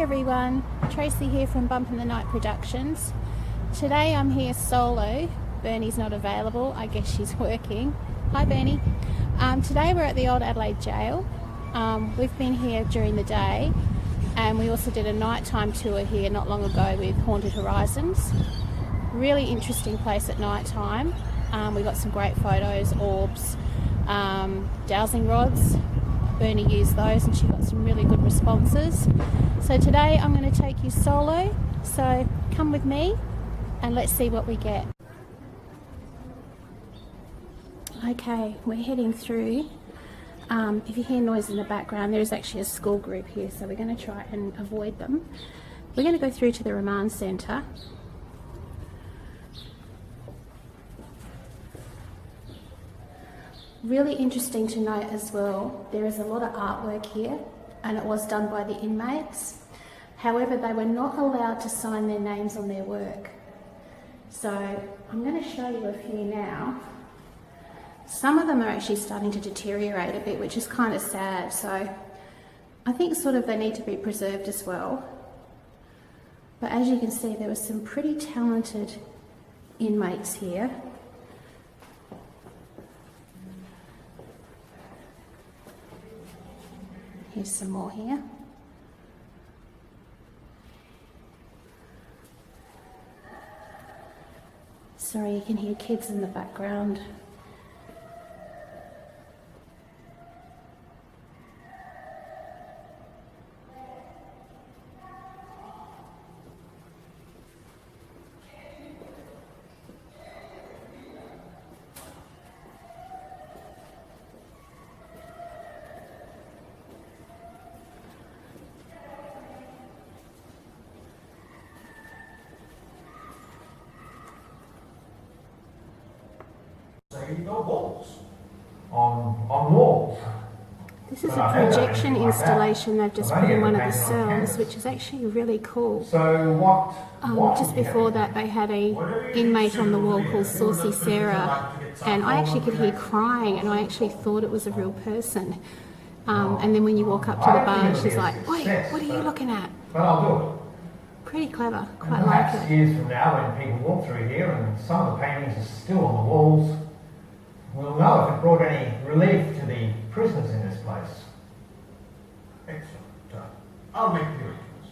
everyone, Tracy here from Bump in the Night Productions. Today I'm here solo. Bernie's not available, I guess she's working. Hi Bernie. Today we're at the Old Adelaide Jail. We've been here during the day and we also did a nighttime tour here not long ago with Haunted Horizons. Really interesting place at night time. We got some great photos, orbs, dowsing rods. Bernie used those and she got some really good responses. So today I'm going to take you solo, so come with me and let's see what we get. Okay, we're heading through. If you hear noise in the background, there's actually a school group here, so we're going to try and avoid them. We're going to go through to the remand centre. Really interesting to note as well, there is a lot of artwork here and it was done by the inmates. However, they were not allowed to sign their names on their work. So I'm going to show you a few now. Some of them are actually starting to deteriorate a bit, which is kind of sad. So I think sort of they need to be preserved as well. But as you can see, there were some pretty talented inmates here. Here's some more here. Sorry, you can hear kids in the background. No walls on walls. This is a projection installation they've just put in one of the cells, which is actually really cool. So what just before that they had a inmate on the wall called Saucy Sarah, and I actually could hear crying and I actually thought it was a real person. And then when you walk up to the bar she's like, "Oi, what are you looking at?" But I'll do it. Pretty clever, quite like it. Years from now when people walk through here and some of the paintings are still on the walls, we'll know if it brought any relief to the prisoners in this place. Excellent. I'll make the arrangements.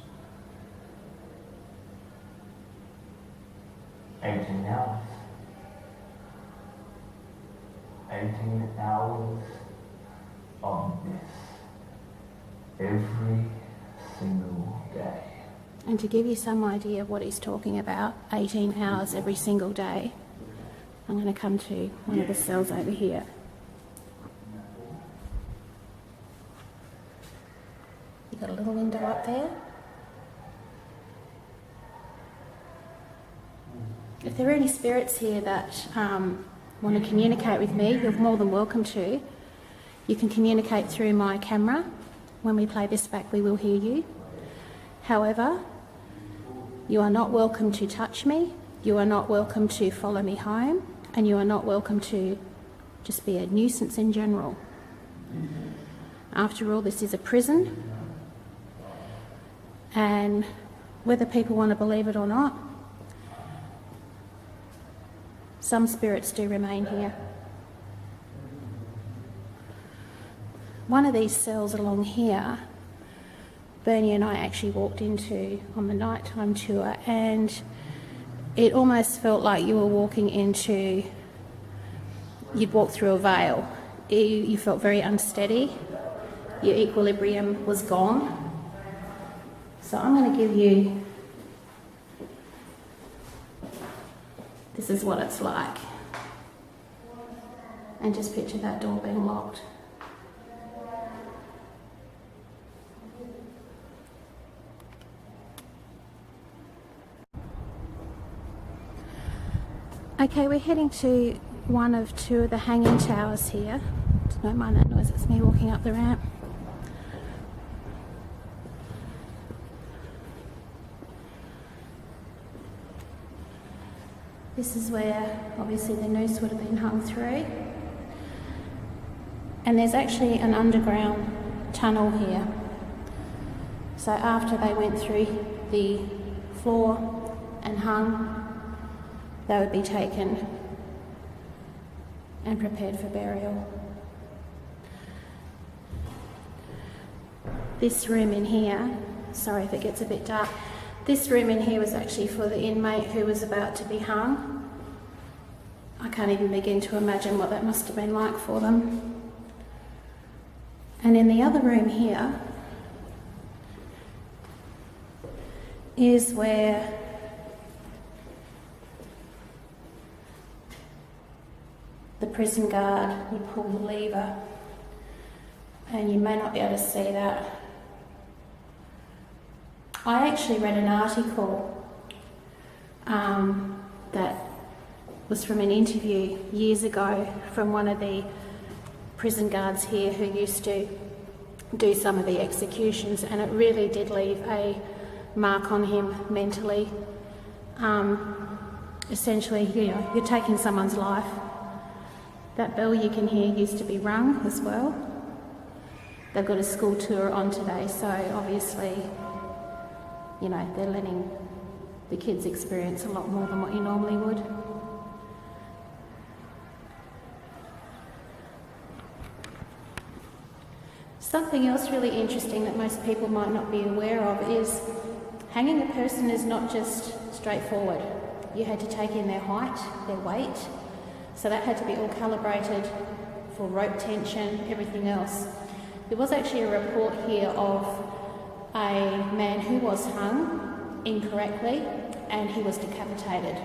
18 hours. 18 hours of this. Every single day. And to give you some idea of what he's talking about, 18 hours every single day, I'm going to come to one of the cells over here. You've got a little window up there. If there are any spirits here that want to communicate with me, you're more than welcome to. You can communicate through my camera. When we play this back, we will hear you. However, you are not welcome to touch me. You are not welcome to follow me home. And you are not welcome to just be a nuisance in general. After all, this is a prison. And whether people want to believe it or not, some spirits do remain here. One of these cells along here, Bernie and I actually walked into on the nighttime tour, and it almost felt like you were walking into, you'd walk through a veil. You felt very unsteady. Your equilibrium was gone. So I'm going to give you, this is what it's like. And just picture that door being locked. Okay, we're heading to one of two of the hanging towers here. Don't mind that noise, it's me walking up the ramp. This is where obviously the noose would have been hung through. And there's actually an underground tunnel here. So after they went through the floor and hung, they would be taken and prepared for burial. This room in here, sorry if it gets a bit dark, this room in here was actually for the inmate who was about to be hung. I can't even begin to imagine what that must have been like for them. And in the other room here is where the prison guard would pull the lever, and you may not be able to see that. I actually read an article that was from an interview years ago from one of the prison guards here who used to do some of the executions, and it really did leave a mark on him mentally. Essentially, you're taking someone's life. That bell you can hear used to be rung as well. They've got a school tour on today, so obviously, they're letting the kids experience a lot more than what you normally would. Something else really interesting that most people might not be aware of is hanging a person is not just straightforward. You had to take in their height, their weight, so that had to be all calibrated for rope tension, everything else. There was actually a report here of a man who was hung incorrectly and he was decapitated.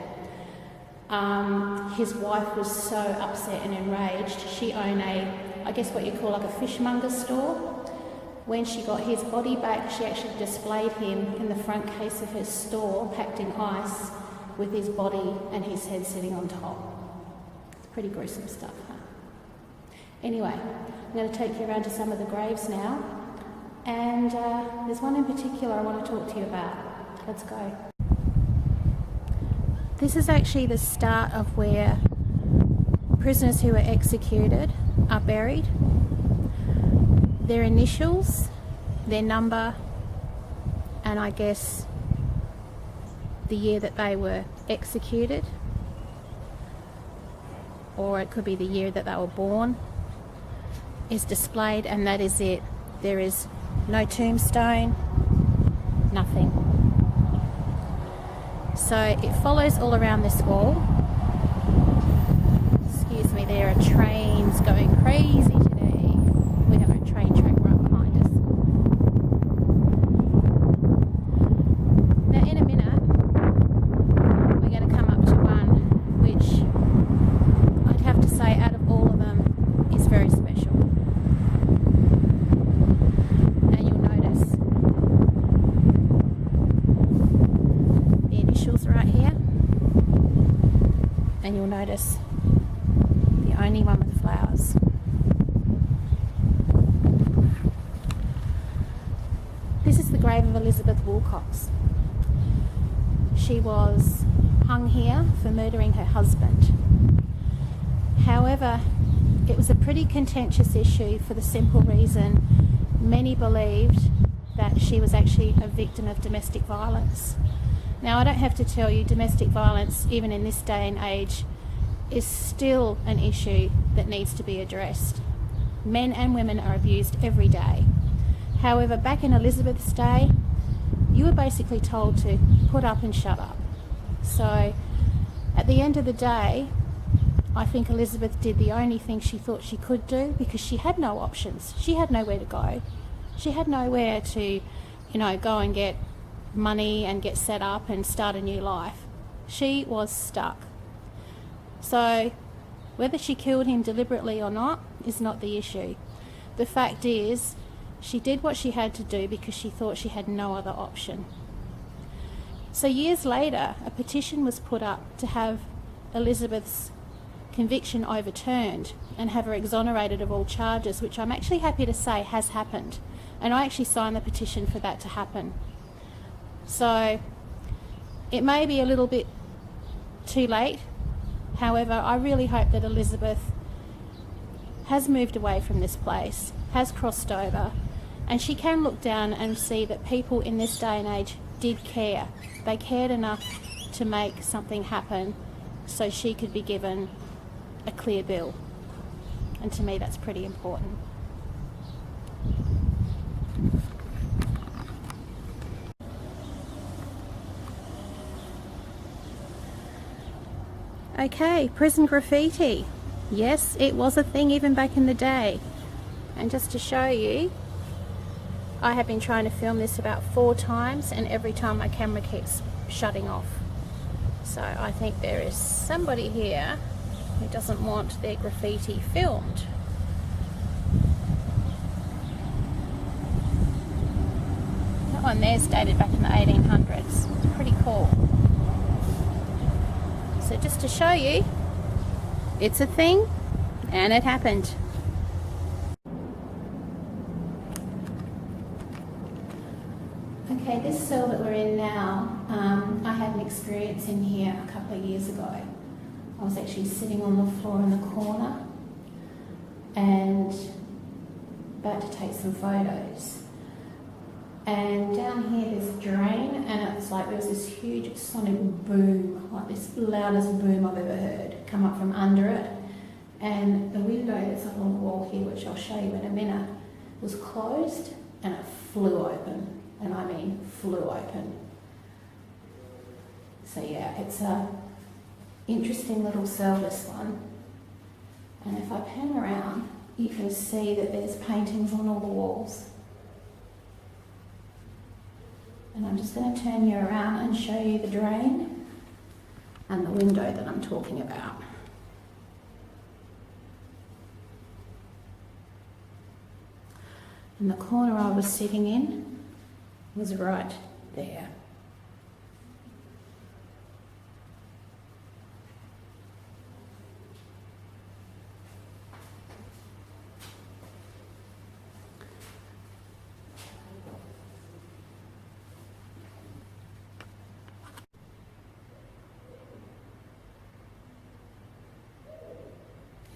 His wife was so upset and enraged. She owned I guess what you call like a fishmonger store. When she got his body back, she actually displayed him in the front case of his store, packed in ice, with his body and his head sitting on top. It's pretty gruesome stuff, huh? Anyway, I'm going to take you around to some of the graves now, and there's one in particular I want to talk to you about. Let's go. This is actually the start of where prisoners who were executed are buried. Their initials, their number, and I guess the year that they were executed, or it could be the year that they were born, is displayed, and that is it. There is no tombstone, nothing. So it follows all around this wall. Excuse me, there are trains going crazy today. We have a train track right behind us. Now in a minute, we're going to come up to one which I'd have to say out of all of them is very special. And you'll notice the initials right here, and you'll notice the only one with flowers. This is the grave of Elizabeth Walcott. She was hung here for murdering her husband. However, it was a pretty contentious issue for the simple reason many believed that she was actually a victim of domestic violence. Now, I don't have to tell you, domestic violence, even in this day and age, is still an issue that needs to be addressed. Men and women are abused every day. However, back in Elizabeth's day, you were basically told to put up and shut up. So, at the end of the day, I think Elizabeth did the only thing she thought she could do, because she had no options. She had nowhere to go. She had nowhere to, go and get money and get set up and start a new life. She was stuck. So whether she killed him deliberately or not is not the issue. The fact is, she did what she had to do because she thought she had no other option. So years later, a petition was put up to have Elizabeth's conviction overturned and have her exonerated of all charges, which I'm actually happy to say has happened. And I actually signed the petition for that to happen. So it may be a little bit too late. However, I really hope that Elizabeth has moved away from this place, has crossed over, And she can look down and see that people in this day and age did care. They cared enough to make something happen so she could be given a clear bill. And to me, that's pretty important. Okay, prison graffiti. Yes, it was a thing even back in the day. And just to show you, I have been trying to film this about 4 times and every time my camera keeps shutting off. So I think there is somebody here who doesn't want their graffiti filmed. That one there's dated back in the 1800s. It's pretty cool. So just to show you, it's a thing and it happened. Okay, this cell that we're in now, I had an experience in here a couple of years ago. I was actually sitting on the floor in the corner and about to take some photos. And down here there's a drain, and it's like there was this huge sonic boom, like this loudest boom I've ever heard, come up from under it. And the window that's up on the wall here, which I'll show you in a minute, was closed and it flew open. And I mean flew open. So yeah, it's a interesting little cell, this one. And if I pan around, you can see that there's paintings on all the walls. And I'm just going to turn you around and show you the drain and the window that I'm talking about. And the corner I was sitting in was right there.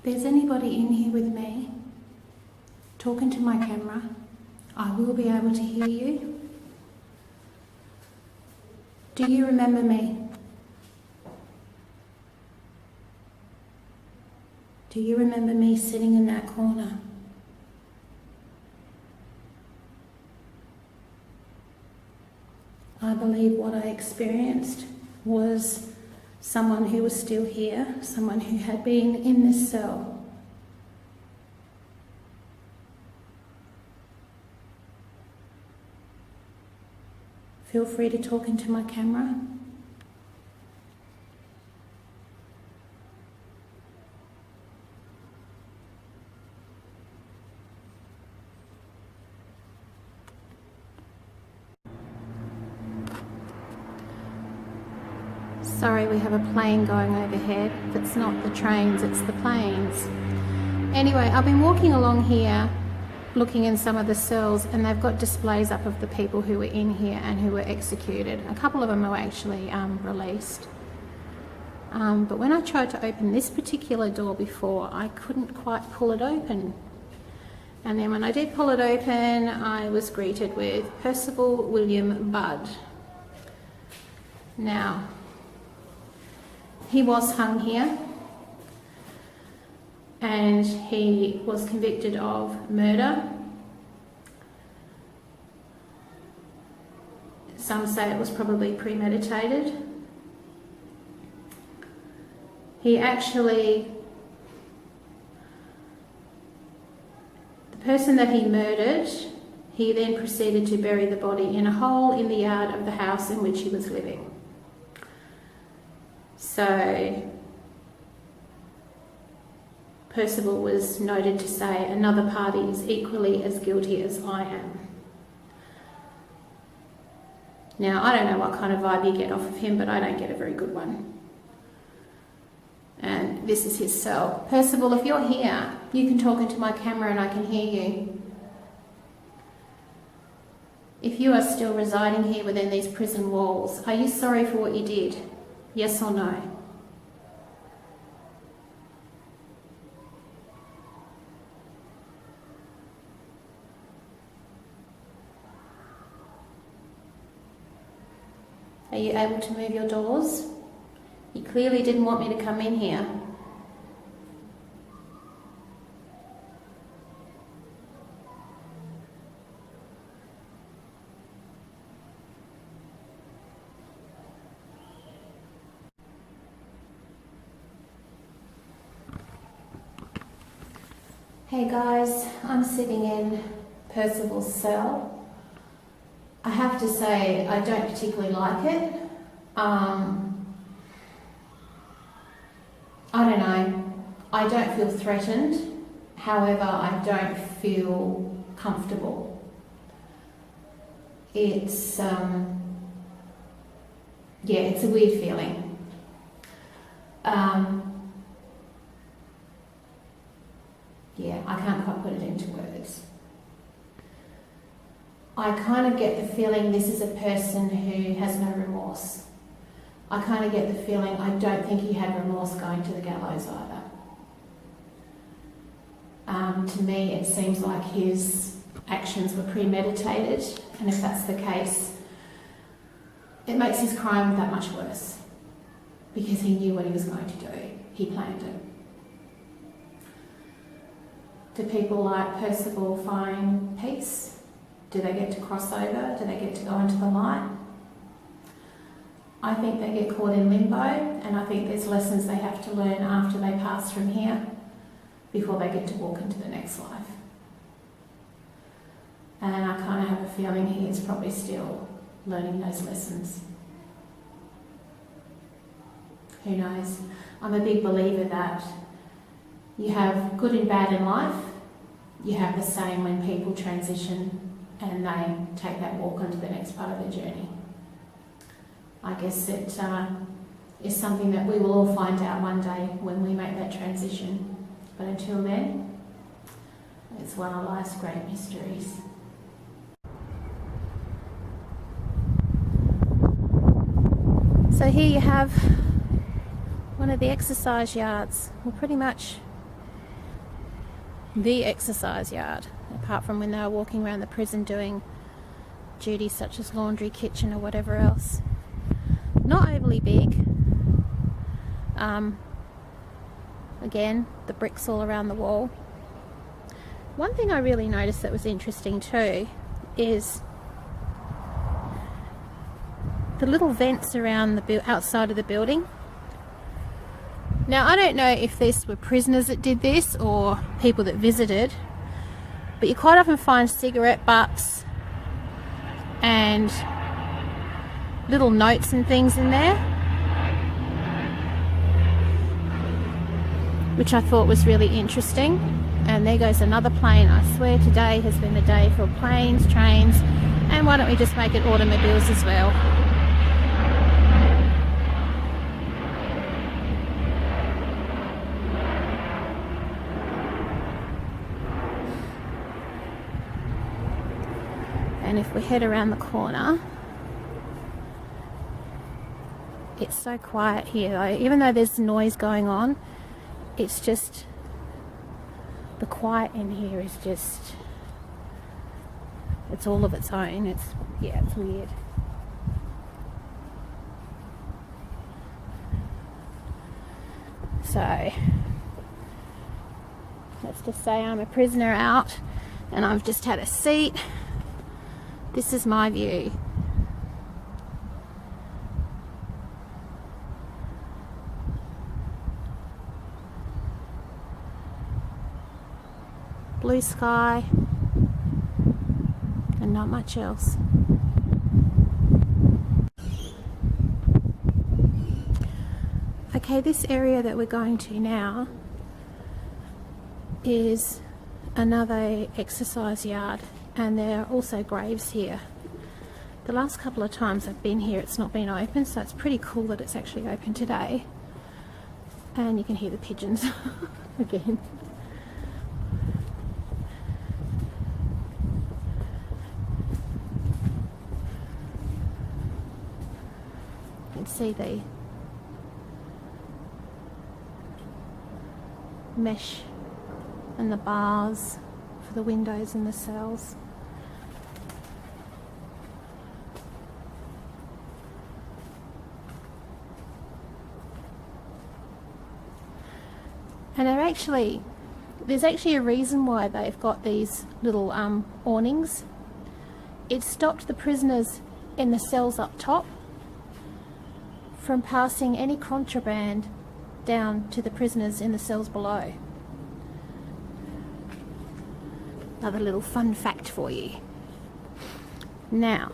If there's anybody in here with me, talking to my camera, I will be able to hear you. Do you remember me? Do you remember me sitting in that corner? I believe what I experienced was someone who was still here, someone who had been in this cell. Feel free to talk into my camera. Sorry, we have a plane going overhead. It's not the trains, it's the planes. Anyway, I've been walking along here looking in some of the cells, and they've got displays up of the people who were in here and who were executed. A couple of them were actually released. But when I tried to open this particular door before, I couldn't quite pull it open. And then when I did pull it open, I was greeted with Percival William Budd. Now, he was hung here, and he was convicted of murder. Some say it was probably premeditated. The person that he murdered, he then proceeded to bury the body in a hole in the yard of the house in which he was living. So Percival was noted to say, another party is equally as guilty as I am. Now, I don't know what kind of vibe you get off of him, but I don't get a very good one. And this is his cell. Percival, if you're here, you can talk into my camera and I can hear you. If you are still residing here within these prison walls, are you sorry for what you did? Yes or no? Are you able to move your doors? You clearly didn't want me to come in here. Hey guys, I'm sitting in Percival's cell. I have to say I don't particularly like it. I don't know. I don't feel threatened. However, I don't feel comfortable. It's it's a weird feeling. I can't quite put it into words. I kind of get the feeling this is a person who has no remorse. I kind of get the feeling I don't think he had remorse going to the gallows either. To me, it seems like his actions were premeditated, and if that's the case, it makes his crime that much worse because he knew what he was going to do. He planned it. Do people like Percival find peace? Do they get to cross over? Do they get to go into the light? I think they get caught in limbo, and I think there's lessons they have to learn after they pass from here before they get to walk into the next life. And I kind of have a feeling he is probably still learning those lessons. Who knows? I'm a big believer that you have good and bad in life. You have the same when people transition and they take that walk onto the next part of their journey. I guess it is something that we will all find out one day when we make that transition. But until then, it's one of life's great mysteries. So here you have one of the exercise yards, well, pretty much the exercise yard, apart from when they were walking around the prison doing duties such as laundry, kitchen or whatever else. Not overly big. Again, the bricks all around the wall. One thing I really noticed that was interesting too is the little vents around the outside of the building. Now, I don't know if these were prisoners that did this or people that visited, but you quite often find cigarette butts and little notes and things in there, which I thought was really interesting. And there goes another plane. I swear today has been a day for planes, trains, and why don't we just make it automobiles as well. And if we head around the corner, it's so quiet here though. Even though there's noise going on, it's just, the quiet in here is just, it's all of its own. It's weird. So, let's just say I'm a prisoner out and I've just had a seat. This is my view. Blue sky and not much else. Okay, this area that we're going to now is another exercise yard, and there are also graves here. The last couple of times I've been here it's not been open, so it's pretty cool that it's actually open today. And you can hear the pigeons again. You can see the mesh and the bars for the windows in the cells. And there's actually a reason why they've got these little awnings. It stopped the prisoners in the cells up top from passing any contraband down to the prisoners in the cells below. Another little fun fact for you. Now,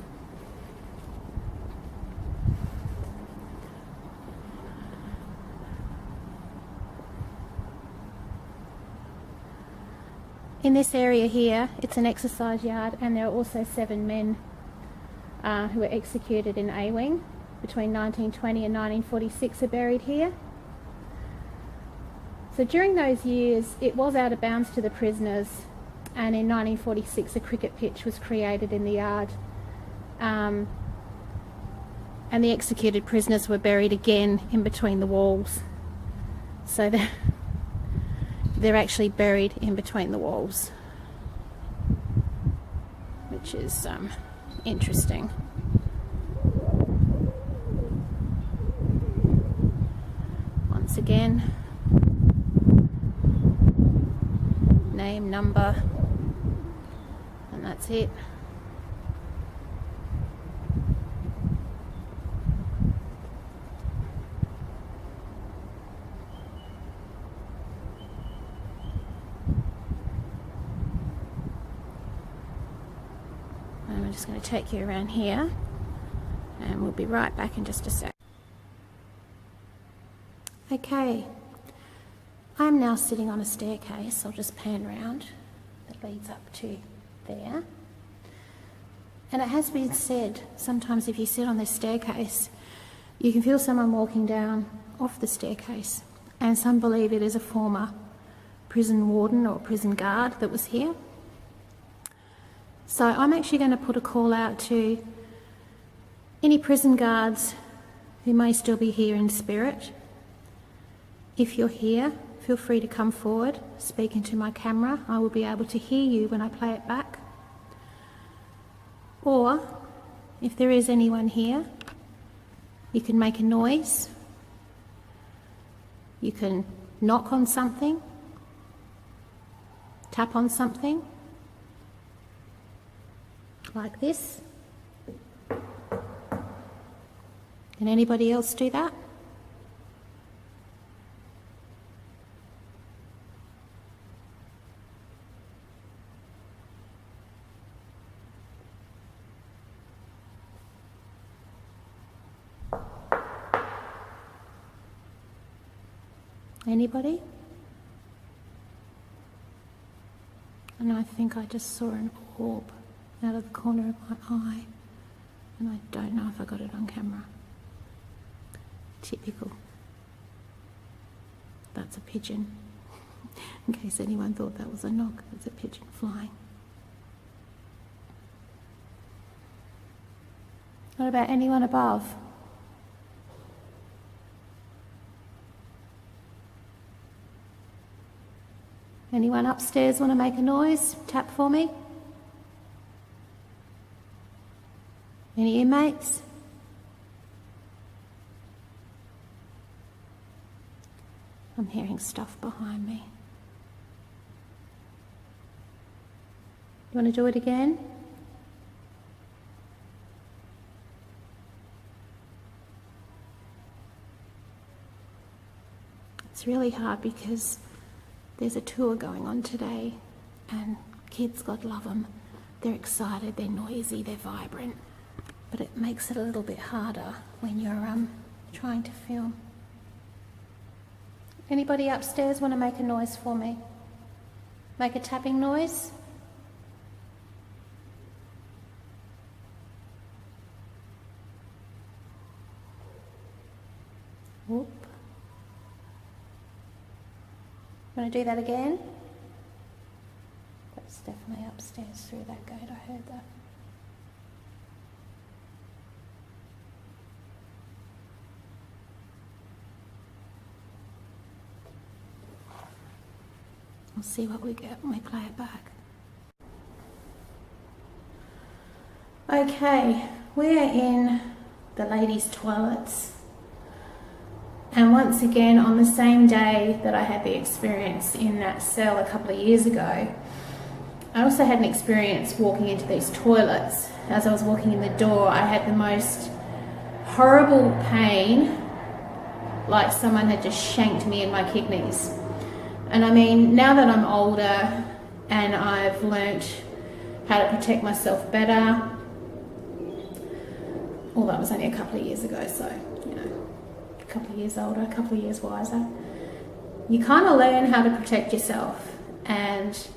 in this area here, it's an exercise yard, and there are also 7 men who were executed in A-Wing between 1920 and 1946 are buried here. So during those years, it was out of bounds to the prisoners, and in 1946 a cricket pitch was created in the yard, and the executed prisoners were buried again in between the walls. So they're actually buried in between the walls, which is interesting. Once again, name, number, and that's it. I'm just going to take you around here, and we'll be right back in just a sec. Okay, I'm now sitting on a staircase. I'll just pan around, that leads up to there. And it has been said, sometimes if you sit on this staircase, you can feel someone walking down off the staircase, and some believe it is a former prison warden or prison guard that was here. So I'm actually going to put a call out to any prison guards who may still be here in spirit. If you're here, feel free to come forward, speak into my camera. I will be able to hear you when I play it back. Or, if there is anyone here, you can make a noise. You can knock on something, tap on something, like this. Can anybody else do that? Anybody? And I think I just saw an orb out of the corner of my eye, and I don't know if I got it on camera. Typical. That's a pigeon. In case anyone thought that was a knock, it's a pigeon flying. What about anyone above? Anyone upstairs want to make a noise? Tap for me. Any inmates? I'm hearing stuff behind me. You want to do it again? It's really hard because there's a tour going on today, and kids, God love them, they're excited, they're noisy, they're vibrant, but it makes it a little bit harder when you're trying to film. Anybody upstairs want to make a noise for me? Make a tapping noise? Whoop. Want to do that again? That's definitely upstairs through that gate, I heard that. We'll see what we get when we play it back. Okay, we're in the ladies' toilets, And once again, on the same day that I had the experience in that cell a couple of years ago, I also had an experience walking into these toilets. As I was walking in the door, I had the most horrible pain, like someone had just shanked me in my kidneys. And I mean, now that I'm older and I've learnt how to protect myself better, although it was only a couple of years ago, so, you know, a couple of years older, a couple of years wiser, you kind of learn how to protect yourself. And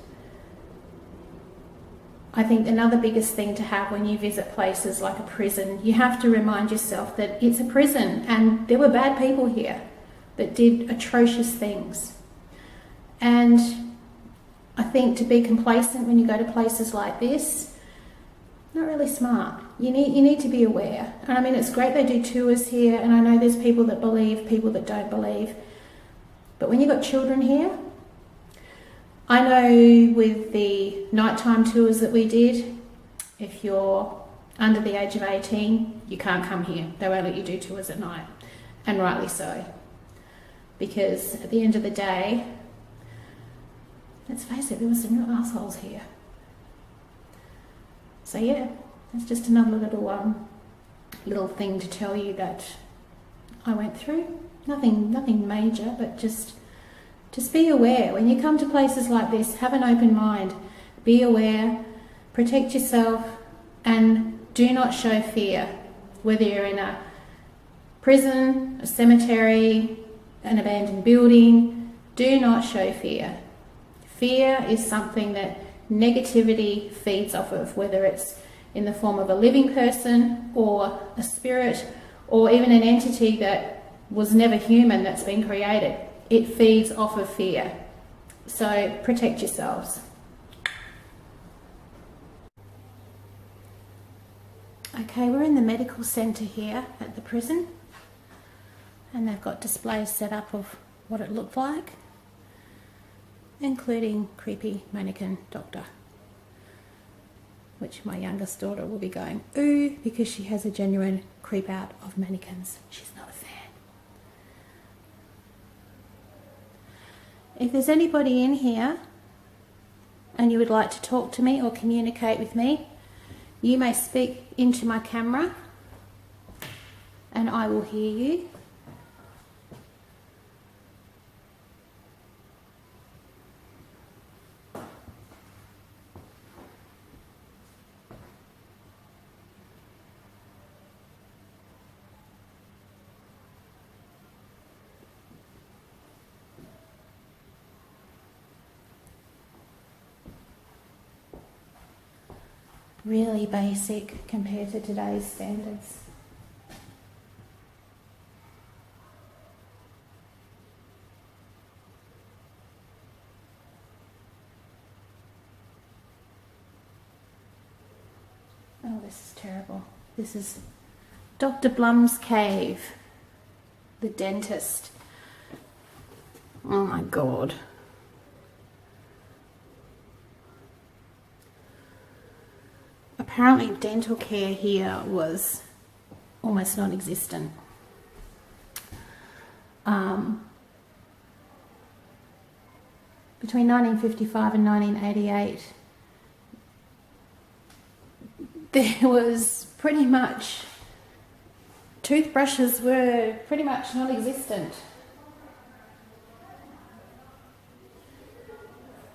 I think another biggest thing to have when you visit places like a prison, you have to remind yourself that it's a prison and there were bad people here that did atrocious things. And I think to be complacent when you go to places like this, not really smart. You need to be aware. And I mean, it's great they do tours here, and I know there's people that believe, people that don't believe. But when you've got children here, I know with the nighttime tours that we did, if you're under the age of 18, you can't come here. They won't let you do tours at night, and rightly so. Because at the end of the day, let's face it, there were some real assholes here. So yeah, that's just another little thing to tell you that I went through. Nothing major, but just be aware. When you come to places like this, have an open mind. Be aware, protect yourself, and do not show fear. Whether you're in a prison, a cemetery, an abandoned building, do not show fear. Fear is something that negativity feeds off of, whether it's in the form of a living person or a spirit or even an entity that was never human that's been created. It feeds off of fear. So protect yourselves. Okay, we're in the medical centre here at the prison, and they've got displays set up of what it looked like, including creepy mannequin doctor, which my youngest daughter will be going ooh because she has a genuine creep out of mannequins. She's not a fan. If there's anybody in here and you would like to talk to me or communicate with me, you may speak into my camera and I will hear you. Really basic compared to today's standards. Oh, this is terrible. This is Dr. Blum's cave, the dentist. Oh my God. Apparently dental care here was almost non-existent. Between 1955 and 1988, there was pretty much, toothbrushes were pretty much non-existent.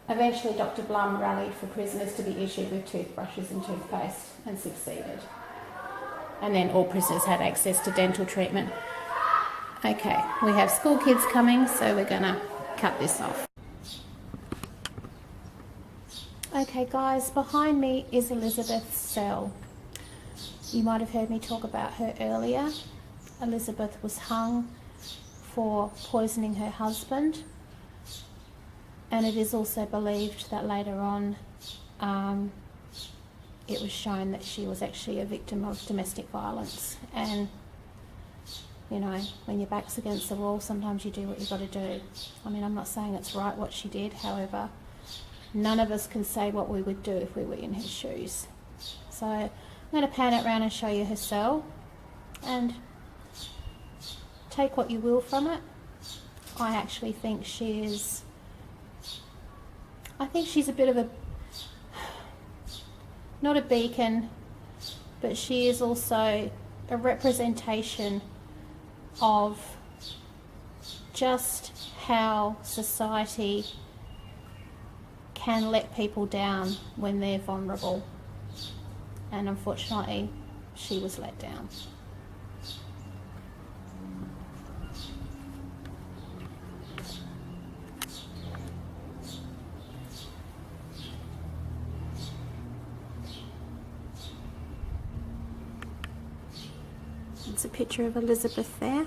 Eventually, Dr. Blum rallied for prisoners to be issued with toothbrushes and toothpaste and succeeded. And then all prisoners had access to dental treatment. Okay, we have school kids coming, so we're gonna cut this off. Okay guys, behind me is Elizabeth's cell. You might have heard me talk about her earlier. Elizabeth was hung for poisoning her husband. And it is also believed that later on it was shown that she was actually a victim of domestic violence. And, you know, when your back's against the wall, sometimes you do what you've got to do. I mean, I'm not saying it's right what she did, however, none of us can say what we would do if we were in her shoes. So I'm going to pan it around and show you her cell. And take what you will from it. I actually think she's a bit of a, not a beacon, but she is also a representation of just how society can let people down when they're vulnerable. And unfortunately, she was let down. It's a picture of Elizabeth there.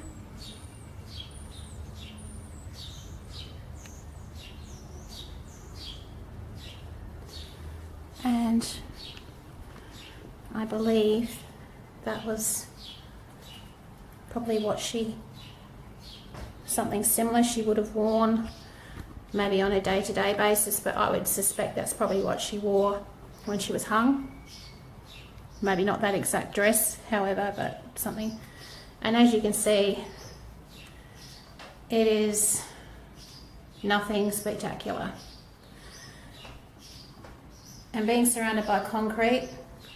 And I believe that was probably what something similar she would have worn maybe on a day-to-day basis, but I would suspect that's probably what she wore when she was hung. Maybe not that exact dress, however, but something. And as you can see, it is nothing spectacular. And being surrounded by concrete,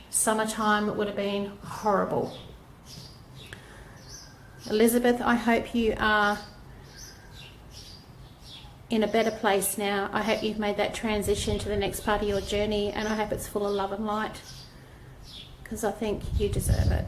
summertime, it would have been horrible. Elizabeth, I hope you are in a better place now. I hope you've made that transition to the next part of your journey, and I hope it's full of love and light, because I think you deserve it.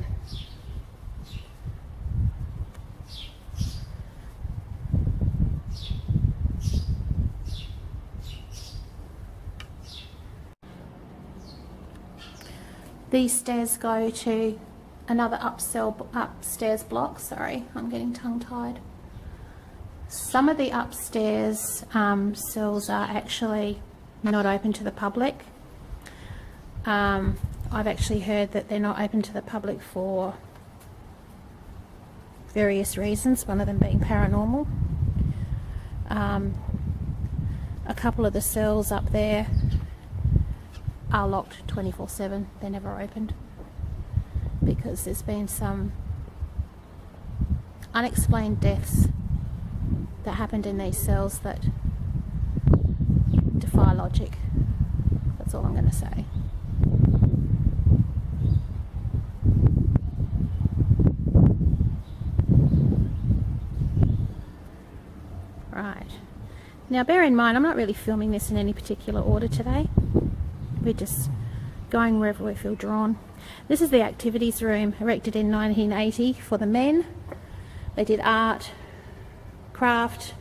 These stairs go to another upstairs block. Sorry, I'm getting tongue-tied. Some of the upstairs cells are actually not open to the public. I've actually heard that they're not open to the public for various reasons, one of them being paranormal. A couple of the cells up there are locked 24/7. They're never opened because there's been some unexplained deaths that happened in these cells that defy logic. That's all I'm going to say. Right. Now bear in mind, I'm not really filming this in any particular order today. We're just going wherever we feel drawn. This is the activities room, erected in 1980 for the men. They did art, craft.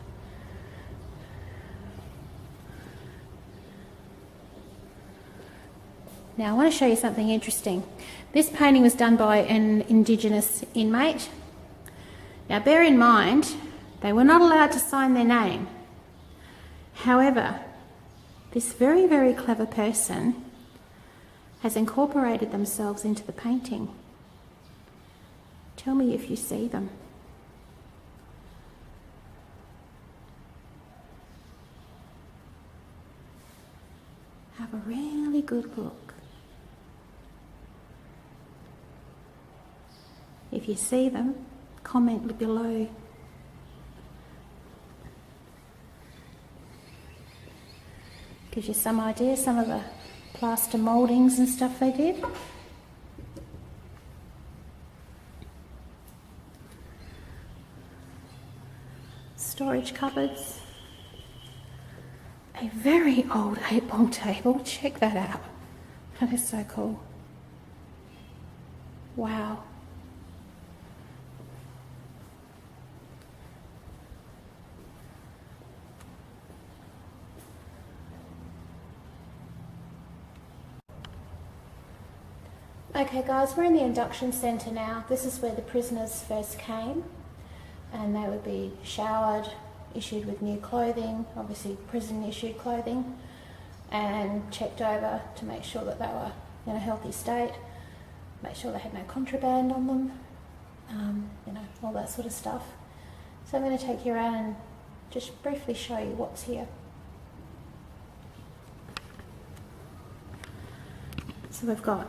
Now I want to show you something interesting. This painting was done by an Indigenous inmate. Now bear in mind, they were not allowed to sign their name. However, this very, very clever person has incorporated themselves into the painting. Tell me if you see them. Have a really good look. If you see them, comment below. Gives you some idea, some of the plaster mouldings and stuff they did. Storage cupboards. A very old 8-ball table. Check that out. That is so cool. Wow. Okay guys, we're in the Induction Center now. This is where the prisoners first came, and they would be showered, issued with new clothing, obviously prison issued clothing, and checked over to make sure that they were in a healthy state, make sure they had no contraband on them, you know, all that sort of stuff. So I'm going to take you around and just briefly show you what's here. So we've got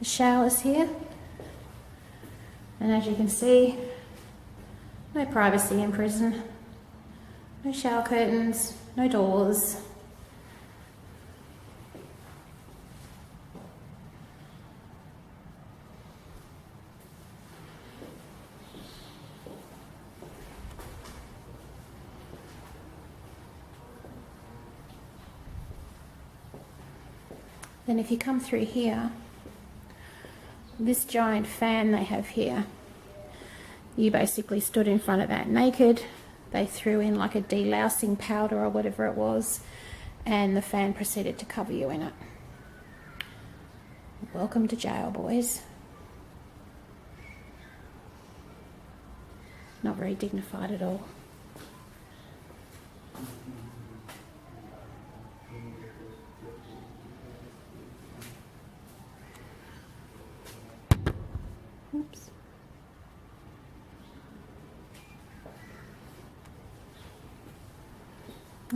the showers here, and as you can see, No privacy in prison. No shower curtains, no doors. Then if you come through here, this giant fan they have here, you basically stood in front of that naked. They threw in like a delousing powder or whatever it was, and the fan proceeded to cover you in it. Welcome to jail, boys. Not very dignified at all. Oops.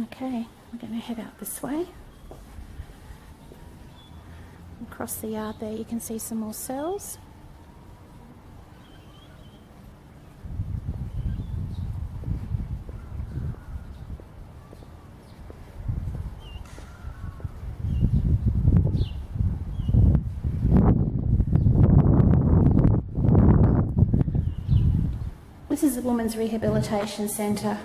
Okay, we're going to head out this way. Across the yard there you can see some more cells. This is the Women's Rehabilitation Center.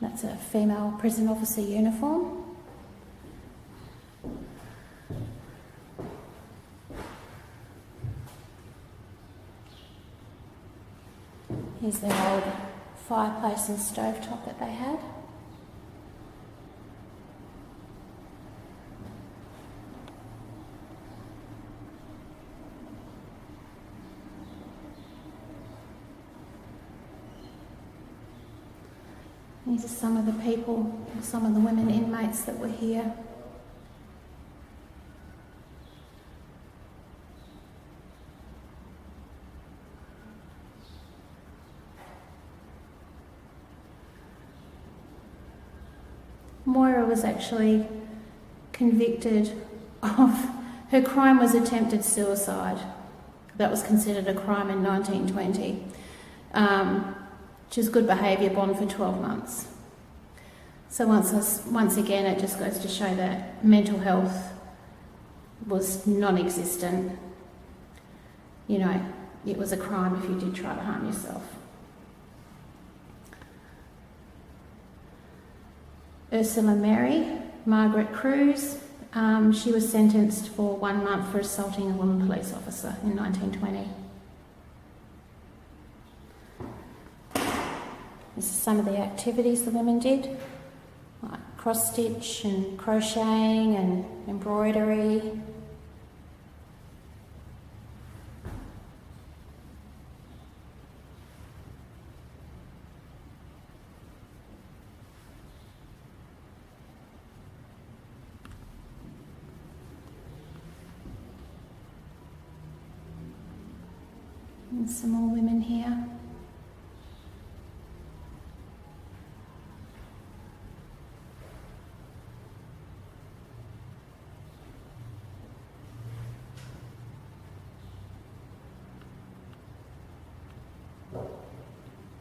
That's a female prison officer uniform. Here's their old fireplace and stovetop that they had. These are some of the people, some of the women inmates that were here. Moira was actually convicted of, her crime was attempted suicide. That was considered a crime in 1920. Which is good behaviour bond for 12 months. So once again, it just goes to show that mental health was non-existent. You know, it was a crime if you did try to harm yourself. Ursula Mary, Margaret Cruz, she was sentenced for 1 month for assaulting a woman police officer in 1920. This is some of the activities the women did, like cross-stitch and crocheting and embroidery. And some more women here.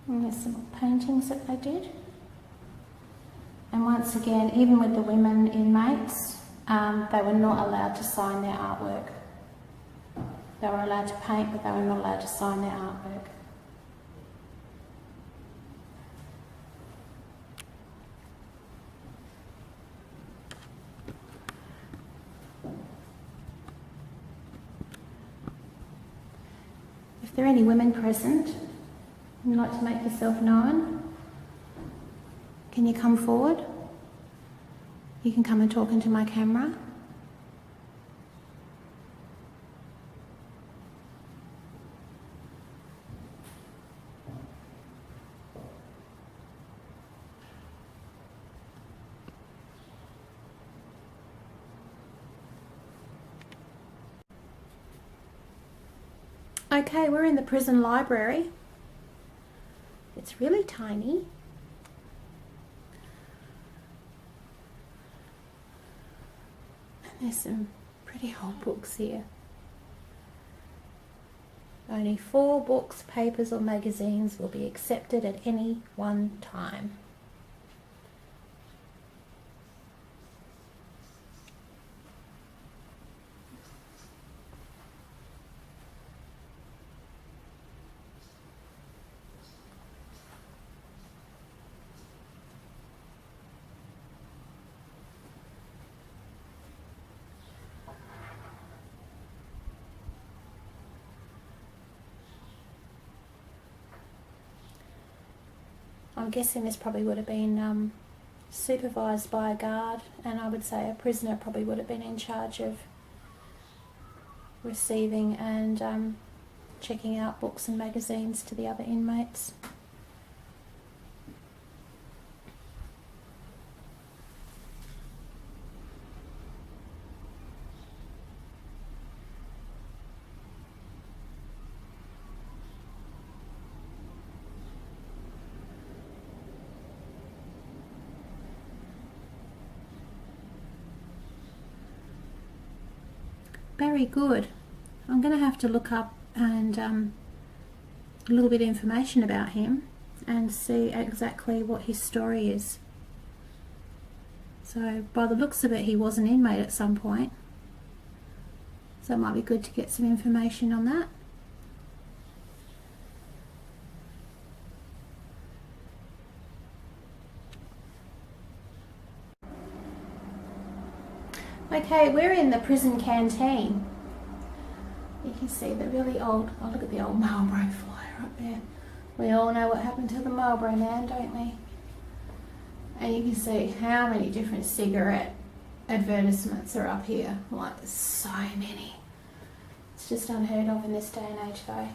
And there's some more paintings that they did. And once again, even with the women inmates, they were not allowed to sign their artwork. They were allowed to paint, but they were not allowed to sign their artwork. If there are any women present, you'd like to make yourself known, can you come forward? You can come and talk into my camera. Okay, we're in the prison library. It's really tiny. And there's some pretty old books here. Only 4 books, papers or magazines will be accepted at any one time. I'm guessing this probably would have been supervised by a guard, and I would say a prisoner probably would have been in charge of receiving and checking out books and magazines to the other inmates. Very good. I'm going to have to look up and a little bit of information about him and see exactly what his story is. So by the looks of it, he was an inmate at some point, so it might be good to get some information on that. Okay, we're in the prison canteen. You can see the really old, oh look at the old Marlboro flyer up there. We all know what happened to the Marlboro man, don't we? And you can see how many different cigarette advertisements are up here. Like, there's so many. It's just unheard of in this day and age though.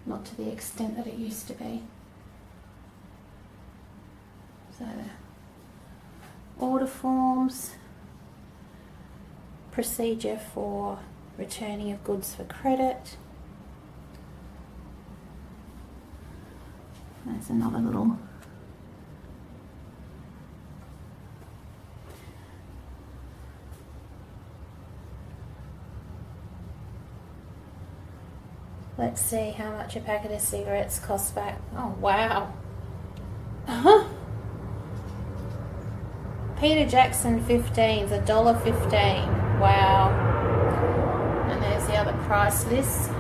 Not to the extent that it used to be. So, order forms, procedure for returning of goods for credit. There's another little let's see how much a packet of cigarettes costs back. Oh wow. Peter Jackson 15s, $1.15. Wow. And there's the other price list.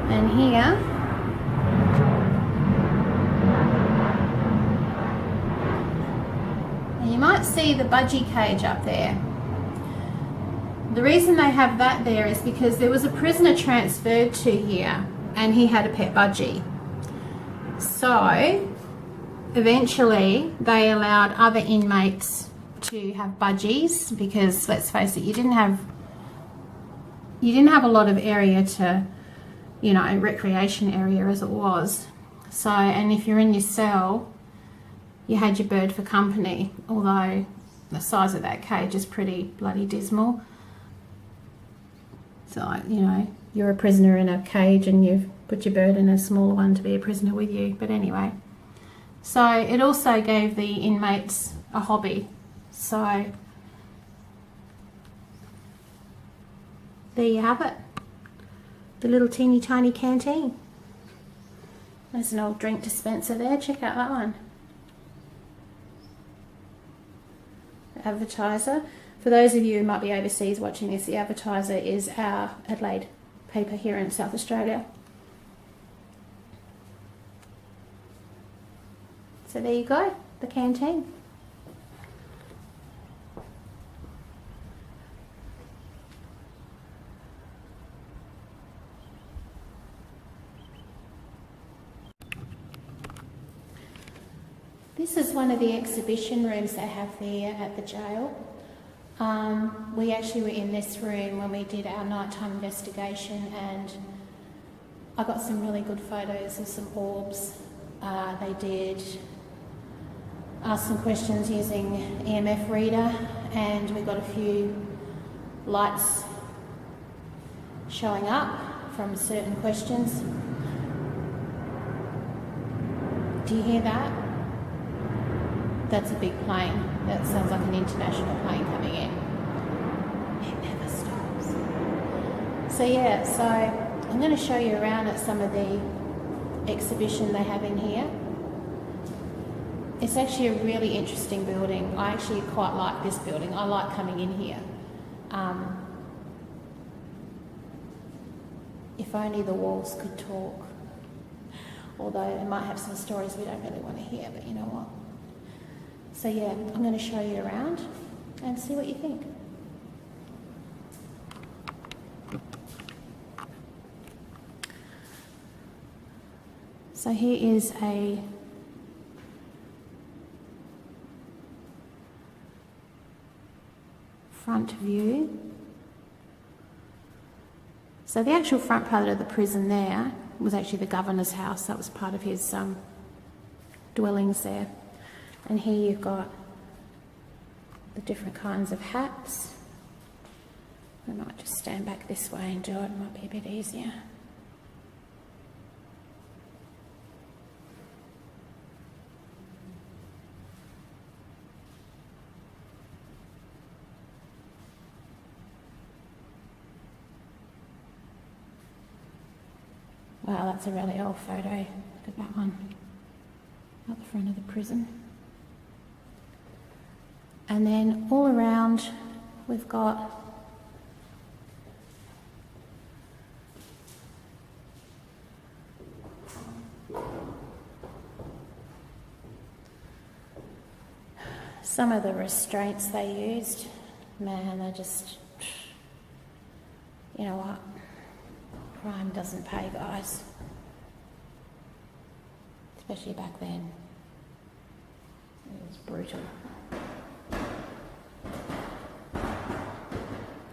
And here, and you might see the budgie cage up there. The reason they have that there is because there was a prisoner transferred to here and he had a pet budgie. So eventually they allowed other inmates to have budgies because, let's face it, you didn't have a lot of area to, you know, recreation area as it was. So, and if you're in your cell, you had your bird for company, although the size of that cage is pretty bloody dismal. So, you know, you're a prisoner in a cage and you've put your bird in a smaller one to be a prisoner with you. But anyway, so it also gave the inmates a hobby. So there you have it. The little teeny tiny canteen. There's an old drink dispenser there. Check out that one. The advertiser. For those of you who might be overseas watching this, the advertiser is our Adelaide paper here in South Australia. So there you go, the canteen. This is one of the exhibition rooms they have there at the jail. We actually were in this room when we did our nighttime investigation, and I got some really good photos of some orbs. They did ask some questions using EMF reader, and we got a few lights showing up from certain questions. Do you hear that? That's a big plane. That sounds like an international plane coming in. It never stops. So yeah, so I'm going to show you around at some of the exhibition they have in here. It's actually a really interesting building. I actually quite like this building. I like coming in here. If only the walls could talk. Although it might have some stories we don't really want to hear, but you know what? So yeah, I'm going to show you around and see what you think. So here is a front view. So the actual front part of the prison there was actually the governor's house. That was part of his dwellings there. And here you've got the different kinds of hats. I might just stand back this way and do it. It might be a bit easier. Wow, that's a really old photo. Look at that one. Out the front of the prison. And then all around we've got some of the restraints they used. Man, they're just, you know what? Crime doesn't pay, guys. Especially back then. It was brutal.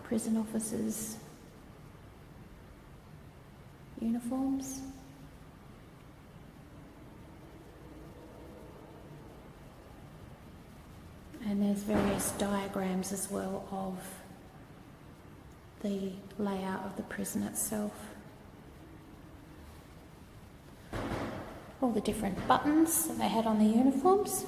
Prison officers' uniforms. And there's various diagrams as well of the layout of the prison itself. All the different buttons that they had on the uniforms.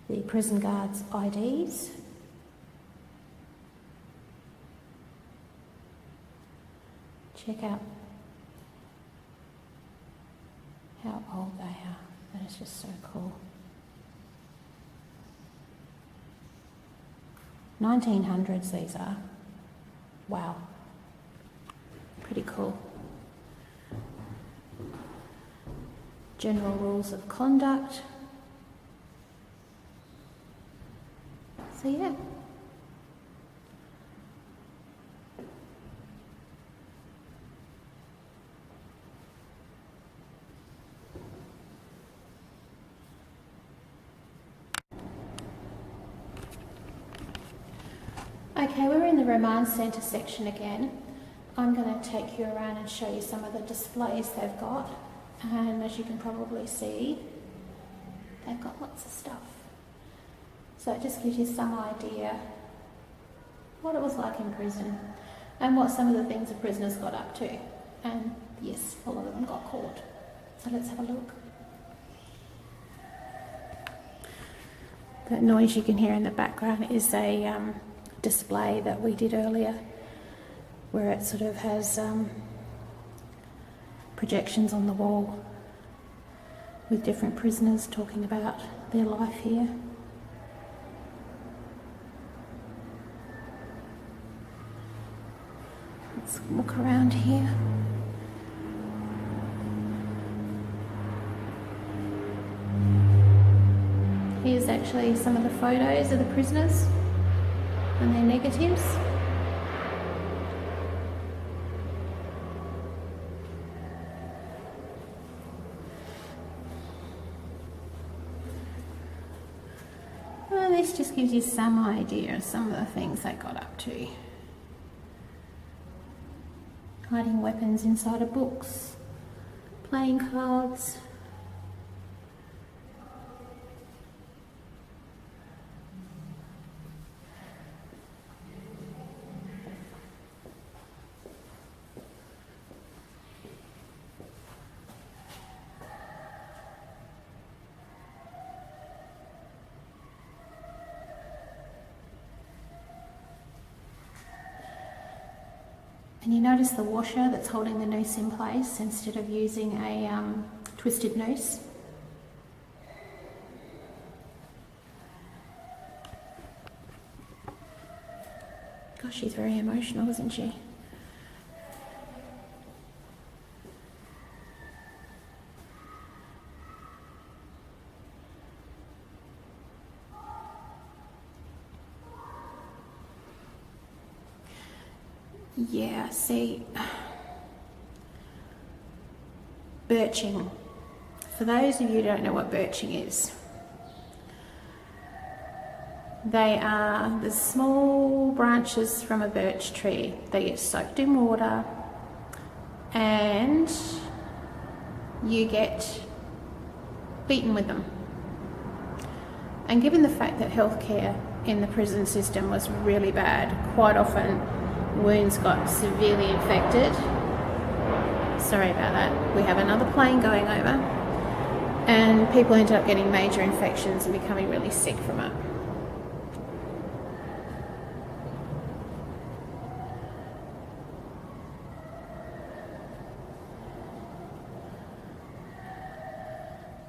The prison guards' IDs. Check out how old they are. That is just so cool. 1900s these are. Wow. Pretty cool. General rules of conduct. So yeah. Okay, we're in the remand centre section again. I'm going to take you around and show you some of the displays they've got. And as you can probably see, they've got lots of stuff. So it just gives you some idea what it was like in prison and what some of the things the prisoners got up to. And yes, a lot of them got caught. So let's have a look. That noise you can hear in the background is a display that we did earlier, where it sort of has projections on the wall with different prisoners talking about their life here. Let's look around here. Here's actually some of the photos of the prisoners and their negatives. Well, this just gives you some idea of some of the things they got up to. Hiding weapons inside of books, playing cards. Can you notice the washer that's holding the noose in place instead of using a twisted noose? Gosh, she's very emotional, isn't she? Yeah, see, birching. For those of you who don't know what birching is, they are the small branches from a birch tree. They get soaked in water and you get beaten with them. And given the fact that healthcare in the prison system was really bad, quite often wounds got severely infected. Sorry about that. We have another plane going over. And people ended up getting major infections and becoming really sick from it.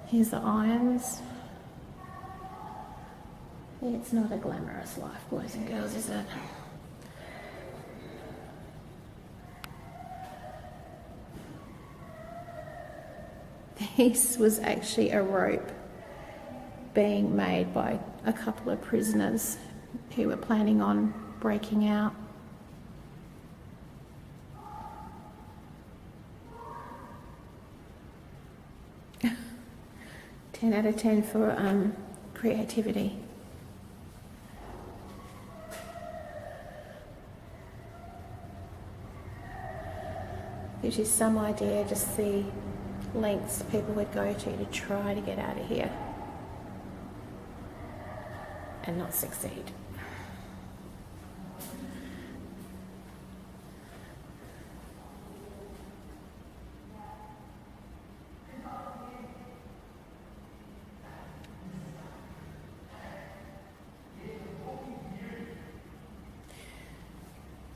Here's the irons. It's not a glamorous life, boys and girls, is it? This was actually a rope being made by a couple of prisoners who were planning on breaking out. 10 out of 10 for creativity. Gives you some idea, just the lengths people would go to try to get out of here and not succeed.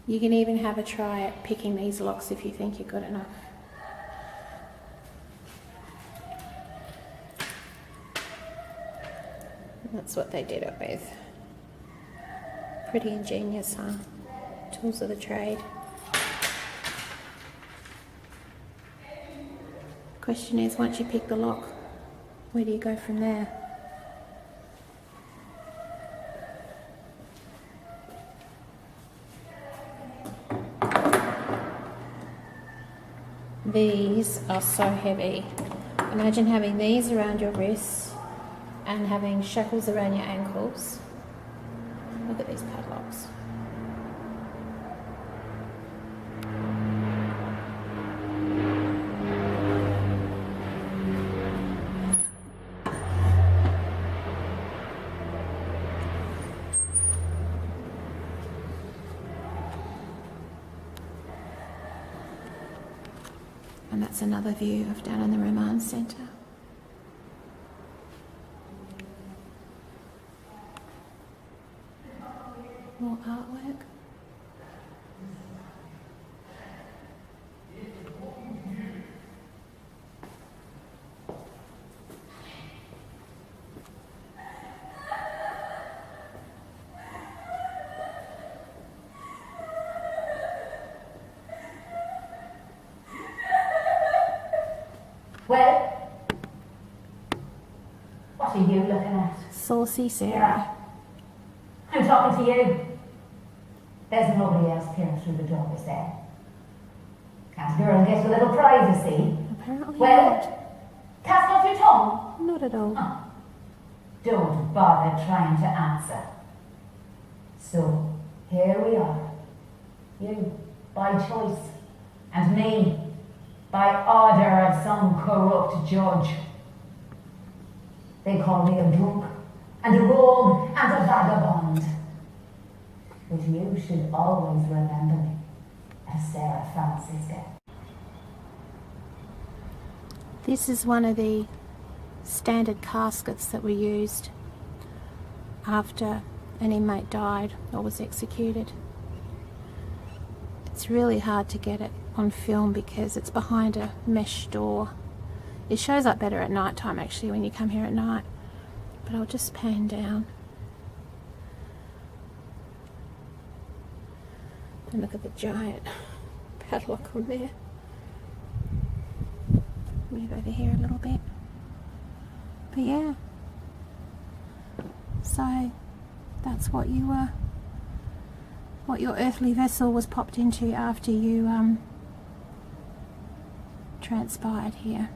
You can even have a try at picking these locks if you think you're good enough. That's what they did it with. Pretty ingenious, huh? Tools of the trade. Question is, once you pick the lock, where do you go from there? These are so heavy. Imagine having these around your wrists and having shackles around your ankles. Look at these padlocks. And that's another view of down in the remand centre. More artwork. Well, what are you looking at? Saucy Sarah. I'm talking to you. There's nobody else peering through the door, is there? Can't a girl get a little privacy? Apparently Well, not. cast off your tongue. Not at all. Huh. Don't bother trying to answer. So, here we are. You, by choice, and me, by order of some corrupt judge. They call me a drunk, and a rogue, and a vagabond. But you should always remember me as Sarah Francisca. This is one of the standard caskets that were used after an inmate died or was executed. It's really hard to get it on film because it's behind a mesh door. It shows up better at night time actually when you come here at night. But I'll just pan down. And look at the giant padlock on there. Move over here a little bit. But yeah. So that's what you were, what your earthly vessel was popped into after you transpired here.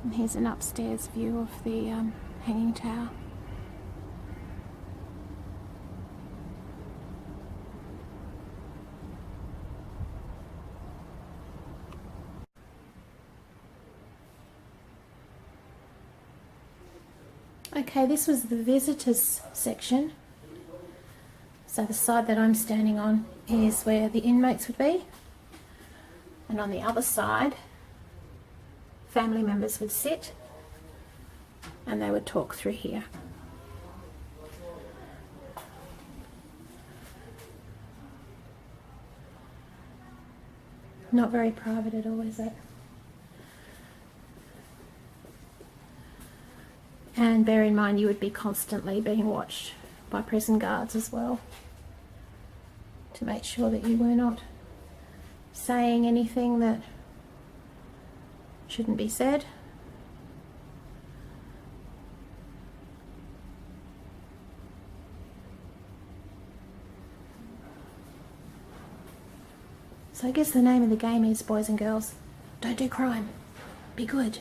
And here's an upstairs view of the hanging tower. Okay, this was the visitors section. So the side that I'm standing on is where the inmates would be. And on the other side, family members would sit and they would talk through here. Not very private at all, is it? And bear in mind you would be constantly being watched by prison guards as well to make sure that you were not saying anything that shouldn't be said. So I guess the name of the game is, boys and girls, don't do crime, be good.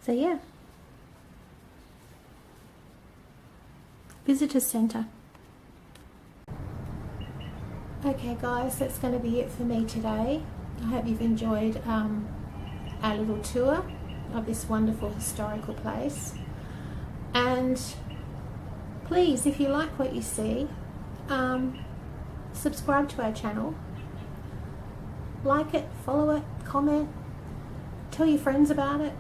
So yeah, visitor centre. Okay guys, that's going to be it for me today. I hope you've enjoyed our little tour of this wonderful historical place. And please, if you like what you see, subscribe to our channel, like it, follow it, comment, tell your friends about it.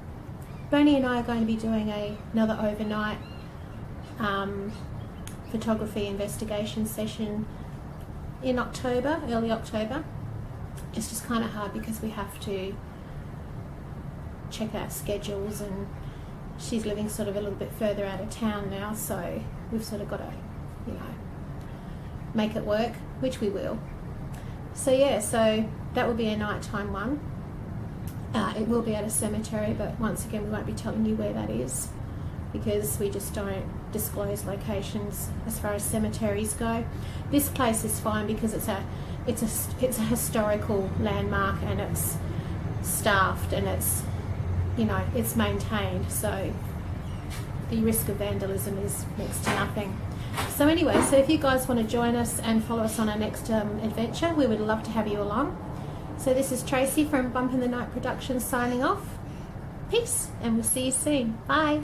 Bernie and I are going to be doing another overnight photography investigation session in October, early October. It's just kind of hard because we have to check our schedules, and she's living sort of a little bit further out of town now, so we've sort of got to, you know, make it work, which we will. So yeah, so that will be a nighttime one. It will be at a cemetery, but once again we won't be telling you where that is because we just don't disclose locations as far as cemeteries go. This place is fine because it's a historical landmark and it's staffed and it's, you know, it's maintained, so the risk of vandalism is next to nothing. So anyway, so if you guys want to join us and follow us on our next adventure, we would love to have you along. So this is Tracy from Bump in the Night Productions signing off. Peace, and we'll see you soon. Bye.